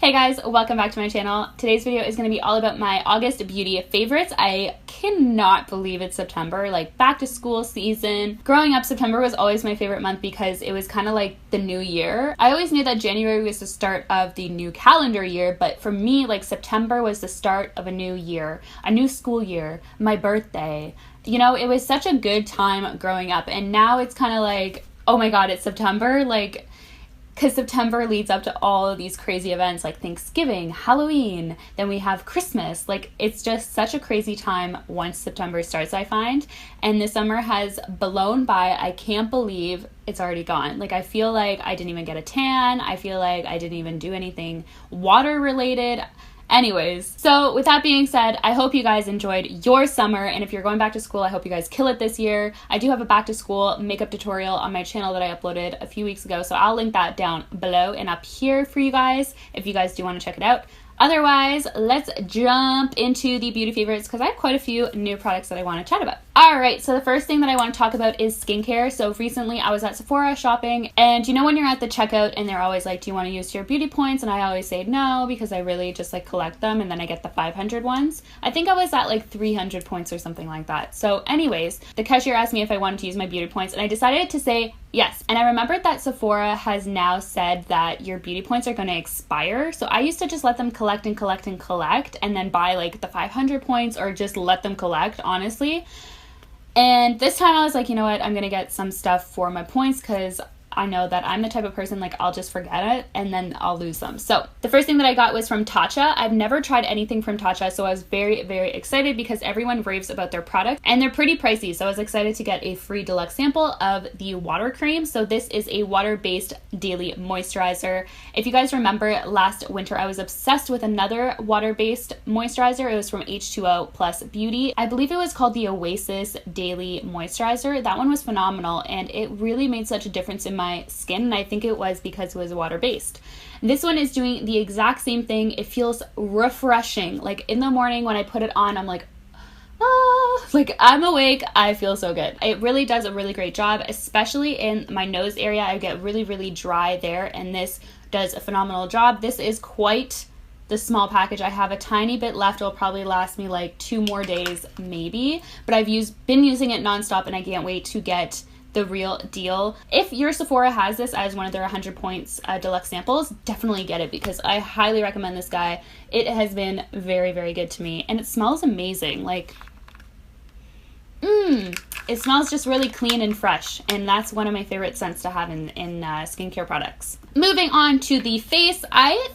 Hey guys, welcome back to my channel. Today's video is going to be all about my August beauty favorites. I cannot believe it's September, like back to school season. Growing up, September was always my favorite month because it was kind of like the new year. I always knew that January was the start of the new calendar year, but for me, like September was the start of a new year, a new school year, my birthday. You know, it was such a good time growing up, and now it's kind of like, oh my god, it's September, like, because September leads up to all of these crazy events like Thanksgiving, Halloween, then we have Christmas. Like, it's just such a crazy time once September starts, I find. And this summer has blown by. I can't believe it's already gone. Like, I feel like I didn't even get a tan. I feel like I didn't even do anything water related. Anyways, so with that being said, I hope you guys enjoyed your summer, and if you're going back to school, I hope you guys kill it this year. I do have a back to school makeup tutorial on my channel that I uploaded a few weeks ago, so I'll link that down below and up here for you guys if you guys do want to check it out. Otherwise, let's jump into the beauty favorites because I have quite a few new products that I want to chat about. Alright, so the first thing that I want to talk about is skincare. So recently I was at Sephora shopping, and you know when you're at the checkout and they're always like, do you want to use your beauty points? And I always say no because I really just like collect them and then I get the 500 ones. I think I was at like 300 points or something like that. So anyways, the cashier asked me if I wanted to use my beauty points and I decided to say yes. And I remembered that Sephora has now said that your beauty points are going to expire. So I used to just let them collect and collect and collect and then buy like the 500 points or just let them collect, honestly. And this time I was like, you know what, I'm going to get some stuff for my points because I know that I'm the type of person, like, I'll just forget it and then I'll lose them. So the first thing that I got was from Tatcha. I've never tried anything from Tatcha, so I was very, very excited because everyone raves about their product and they're pretty pricey. So I was excited to get a free deluxe sample of the water cream. So this is a water-based daily moisturizer. If you guys remember last winter, I was obsessed with another water-based moisturizer. It was from H2O Plus Beauty. I believe it was called the Oasis Daily Moisturizer. That one was phenomenal and it really made such a difference in my skin, and I think it was because it was water-based. This one is doing the exact same thing. It feels refreshing. Like in the morning when I put it on, I'm like, ah, like I'm awake. I feel so good. It really does a really great job, especially in my nose area. I get really, really dry there, and this does a phenomenal job. This is quite the small package. I have a tiny bit left. It'll probably last me like 2 more days maybe, but I've been using it nonstop and I can't wait to get the real deal. If your Sephora has this as one of their 100 points deluxe samples, definitely get it because I highly recommend this guy. It has been very, very good to me and it smells amazing. Like, it smells just really clean and fresh, and that's one of my favorite scents to have in skincare products. Moving on to the face, I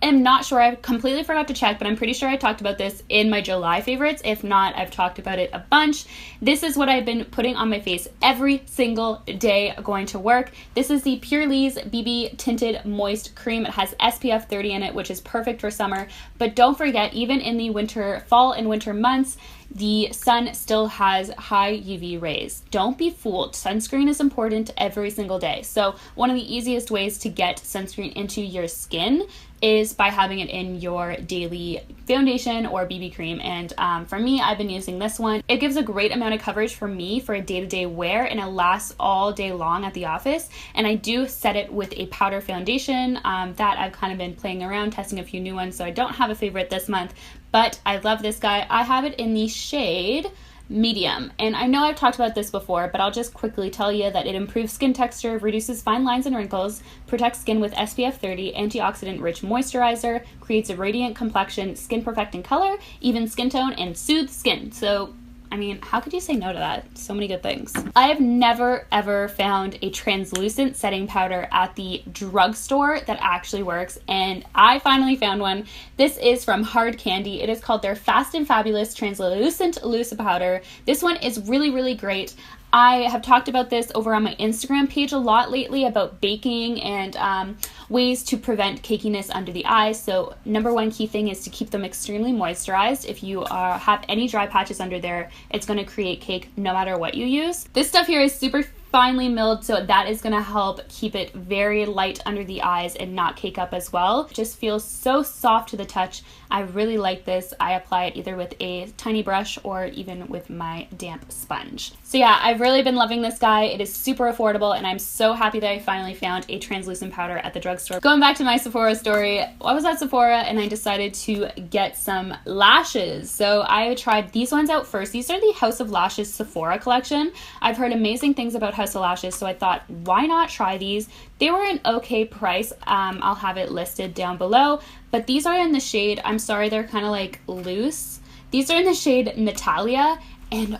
am not sure, I completely forgot to check, but I'm pretty sure I talked about this in my July favorites. If not, I've talked about it a bunch. This is what I've been putting on my face every single day going to work. This is the Purelle's BB Tinted Moist Cream. It has SPF 30 in it, which is perfect for summer. But don't forget, even in the fall and winter months, the sun still has high UV rays. Don't be fooled. Sunscreen is important every single day. So one of the easiest ways to get sunscreen into your skin is by having it in your daily foundation or BB cream. And for me, I've been using this one. It gives a great amount of coverage for me for a day-to-day wear, and it lasts all day long at the office. And I do set it with a powder foundation that I've kind of been playing around, testing a few new ones. So I don't have a favorite this month, but I love this guy. I have it in the shade medium, and I know I've talked about this before, but I'll just quickly tell you that it improves skin texture, reduces fine lines and wrinkles, protects skin with SPF 30, antioxidant rich moisturizer, creates a radiant complexion, skin perfecting color, even skin tone, and soothes skin. So I mean, how could you say no to that? So many good things. I have never ever found a translucent setting powder at the drugstore that actually works, and I finally found one. This is from Hard Candy. It is called their Fast and Fabulous Translucent Loose Powder. This one is really, really great. I have talked about this over on my Instagram page a lot lately about baking and ways to prevent cakiness under the eyes. So number one key thing is to keep them extremely moisturized. If you have any dry patches under there, it's going to create cake no matter what you use. This stuff here is super finely milled, so that is going to help keep it very light under the eyes and not cake up as well. It just feels so soft to the touch. I really like this. I apply it either with a tiny brush or even with my damp sponge. So yeah, I've really been loving this guy. It is super affordable, and I'm so happy that I finally found a translucent powder at the drugstore. Going back to my Sephora story, I was at Sephora and I decided to get some lashes. So I tried these ones out first. These are the House of Lashes Sephora collection. I've heard amazing things about House of Lashes, so I thought, why not try these? They were an okay price. I'll have it listed down below, but these are in the shade, I'm sorry, they're kind of like loose. These are in the shade Natalia, and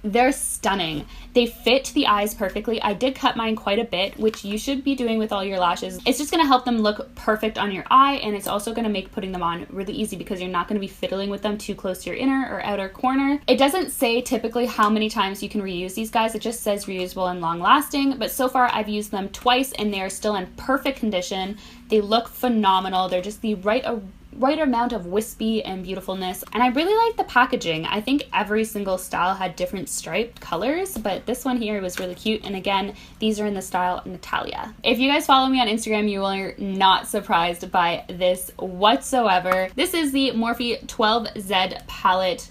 they're stunning. They fit the eyes perfectly. I did cut mine quite a bit, which you should be doing with all your lashes. It's just going to help them look perfect on your eye, and it's also going to make putting them on really easy because you're not going to be fiddling with them too close to your inner or outer corner. It doesn't say typically how many times you can reuse these guys. It just says reusable and long lasting, but so far I've used them twice and they are still in perfect condition. They look phenomenal. They're just the right amount of wispy and beautifulness, and I really like the packaging. I think every single style had different striped colors, but this one here was really cute, and again, these are in the style Natalia. If you guys follow me on Instagram, you are not surprised by this whatsoever. This is the Morphe 12Z palette.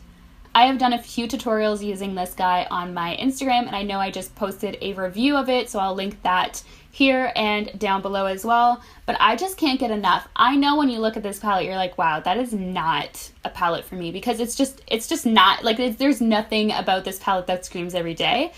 I have done a few tutorials using this guy on my Instagram, and I know I just posted a review of it, so I'll link that here and down below as well, but I just can't get enough. I know when you look at this palette, you're like, wow, that is not a palette for me, because it's just not, like, there's nothing about this palette that screams every day.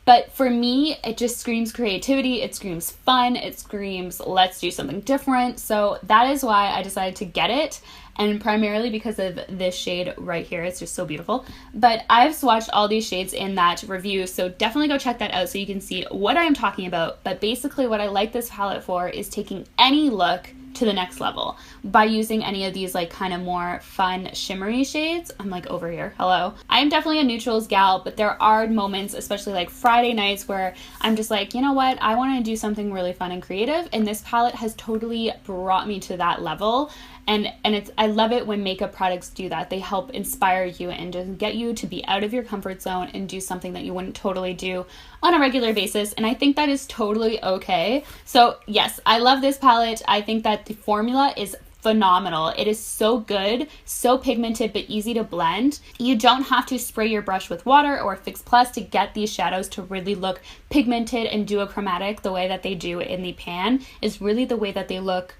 But for me, it just screams creativity, it screams fun, it screams let's do something different. So that is why I decided to get it, and primarily because of this shade right here. It's just so beautiful. But I've swatched all these shades in that review, so definitely go check that out so you can see what I am talking about. But basically what I like this palette for is taking any look to the next level by using any of these like kind of more fun shimmery shades. I'm like over here, hello. I'm definitely a neutrals gal, but there are moments, especially like Friday nights, where I'm just like, you know what, I want to do something really fun and creative, and this palette has totally brought me to that level. And I love it when makeup products do that. They help inspire you and just get you to be out of your comfort zone and do something that you wouldn't totally do on a regular basis. And I think that is totally okay. So yes, I love this palette. I think that the formula is phenomenal. It is so good, so pigmented, but easy to blend. You don't have to spray your brush with water or Fix Plus to get these shadows to really look pigmented and duochromatic. The way that they do in the pan is really the way that they look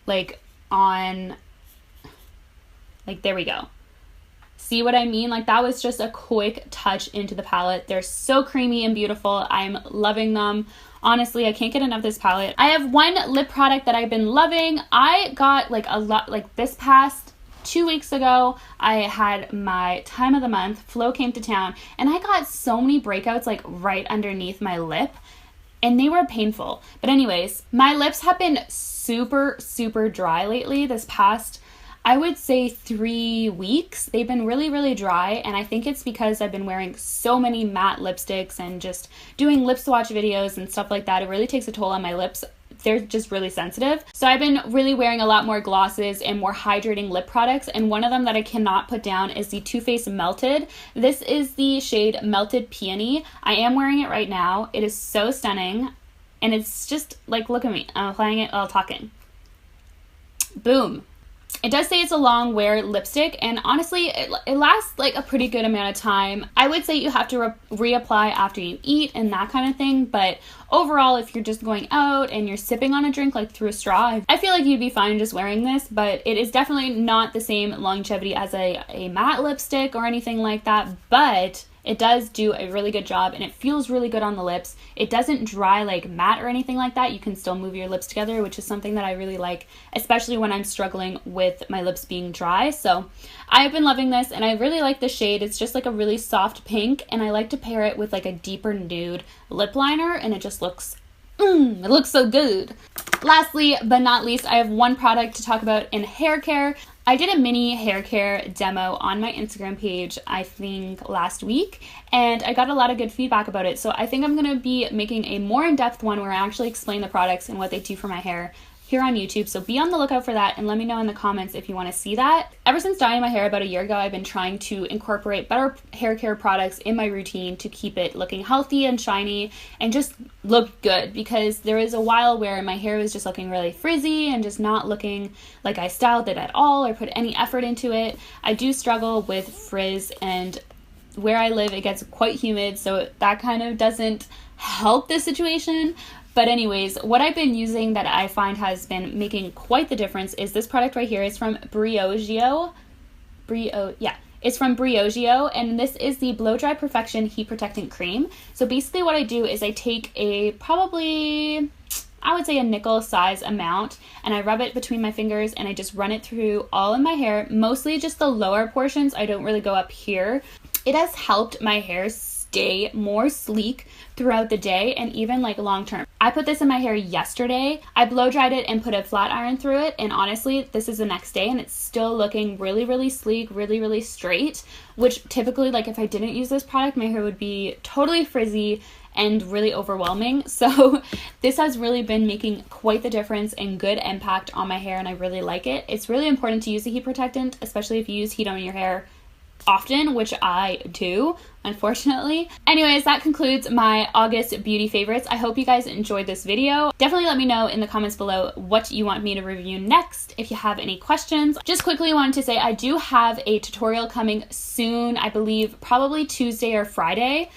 like on, like, there we go. See what I mean? Like, that was just a quick touch into the palette. They're so creamy and beautiful. I'm loving them. Honestly, I can't get enough of this palette. I have one lip product that I've been loving. I got like a lot, like this past 2 weeks ago, I had my time of the month. Flo came to town and I got so many breakouts like right underneath my lip, and they were painful. But anyways, my lips have been super dry lately. This past, I would say 3 weeks, they've been really dry, and I think it's because I've been wearing so many matte lipsticks and just doing lip swatch videos and stuff like that. It really takes a toll on my lips. They're just really sensitive. So I've been really wearing a lot more glosses and more hydrating lip products, and one of them that I cannot put down is the Too Faced Melted. This is the shade Melted Peony. I am wearing it right now. It is so stunning, and it's just like, look at me. I'm applying it while talking. Boom. It does say it's a long wear lipstick, and honestly, it lasts like a pretty good amount of time. I would say you have to reapply after you eat and that kind of thing, but overall, if you're just going out and you're sipping on a drink like through a straw, I feel like you'd be fine just wearing this, but it is definitely not the same longevity as a matte lipstick or anything like that, but it does do a really good job, and it feels really good on the lips. It doesn't dry like matte or anything like that. You can still move your lips together, which is something that I really like, especially when I'm struggling with my lips being dry. So I've been loving this, and I really like the shade. It's just like a really soft pink, and I like to pair it with like a deeper nude lip liner, and it just looks it looks so good. Lastly, but not least, I have one product to talk about in hair care. I did a mini hair care demo on my Instagram page, I think last week, and I got a lot of good feedback about it. So I think I'm going to be making a more in-depth one where I actually explain the products and what they do for my hair here on YouTube. So be on the lookout for that and let me know in the comments if you want to see that. Ever since dyeing my hair about a year ago, I've been trying to incorporate better hair care products in my routine to keep it looking healthy and shiny and just look good, because there was a while where my hair was just looking really frizzy and just not looking like I styled it at all or put any effort into it. I do struggle with frizz, and where I live it gets quite humid, so that kind of doesn't help the situation. But anyways, what I've been using that I find has been making quite the difference is this product right here. It's from Briogeo. It's from Briogeo, and this is the Blow Dry Perfection Heat Protectant Cream. So basically what I do is I take a probably, I would say, a nickel size amount, and I rub it between my fingers and I just run it through all of my hair, mostly just the lower portions. I don't really go up here. It has helped my hair stay more sleek throughout the day and even like long term. I put this in my hair yesterday. I blow dried it and put a flat iron through it, and honestly this is the next day and it's still looking really sleek, really straight, which typically, like, if I didn't use this product, my hair would be totally frizzy and really overwhelming. So this has really been making quite the difference and good impact on my hair, and I really like it. It's really important to use a heat protectant, especially if you use heat on your hair often, which I do, unfortunately. Anyways, that concludes my August beauty favorites. I hope you guys enjoyed this video. Definitely let me know in the comments below what you want me to review next if you have any questions. Just quickly wanted to say I do have a tutorial coming soon, I believe probably Tuesday or Friday,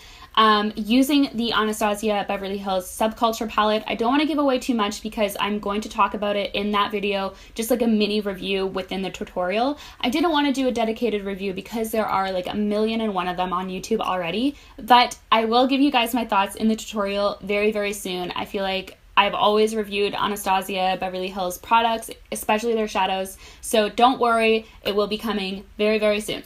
using the Anastasia Beverly Hills Subculture palette. I don't want to give away too much because I'm going to talk about it in that video, just like a mini review within the tutorial. I didn't want to do a dedicated review because there are like 1,000,001 of them on YouTube already, but I will give you guys my thoughts in the tutorial very soon. I feel like I've always reviewed Anastasia Beverly Hills products, especially their shadows, so don't worry, it will be coming very soon.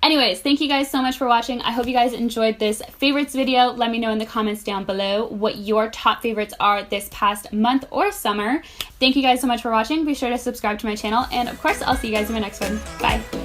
Anyways, thank you guys so much for watching. I hope you guys enjoyed this favorites video. Let me know in the comments down below what your top favorites are this past month or summer. Thank you guys so much for watching. Be sure to subscribe to my channel, and of course, I'll see you guys in my next one. Bye.